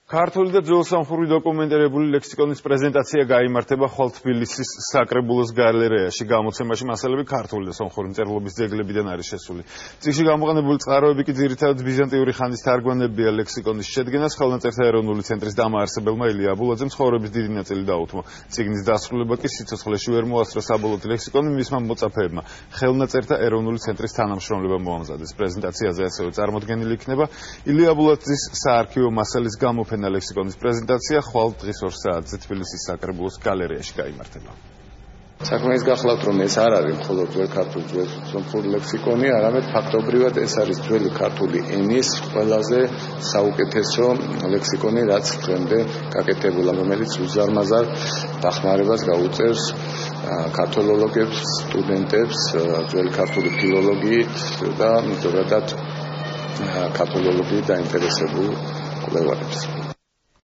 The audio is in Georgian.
ქართული და ძველსამხური დოკუმენტირებული ლექსიკონის პრეზენტაცია გაიმართება ხვალ თბილისის საკრებულოს გალერეაში. გამოცემაში მასალები ქართული და სომხური მწერლობის ძეგლებიდან არის შესული. წიგნში გამოყენებული წყაროები კი ძირითადად ბიზანტიური ხანის თარგმანებია ლექსიკონის შედგენას. ხელნაწერთა ეროვნული ცენტრის დამაარსებელმა ილია აბულაძემ ცხოვრების დიდი ნაწილი დაუთმო. წიგნის დასრულება კი სიცოცხლეში ვერ მოასწრო საბოლოოდ ლექსიკონი მისმა მოწაფეებმა. ხელნაწერთა ეროვნული ცენტრის თანამშრომლებმა მოამზადეს. პრეზენტაციაზე ასევე წარმოდგენილი იქნება ილია აბულაძის საარქივო მასალის გამოფენა. ლექსიკონის პრეზენტაცია ხვალ დღის 2 საათზე თბილისის საკრებულოს გალერეაში გაიმართება. საქმე ის გახლავთ, რომ ეს არ არის მხოლოდ ძველი ქართული სომხური ლექსიკონი, არამედ ფაქტობრივად ეს არის ძველი ქართული ენის ყველაზე საუკეთესო ლექსიკონი, რაც დღემდე გაკეთებულა, რომელიც უზარმაზარ დახმარებას გაუწევს ქართველოლოგებს, სტუდენტებს, ძველი ქართული ფილოლოგიით და ზოგადად ქართველოლოგიით დაინტერესებულ კვლევარებს.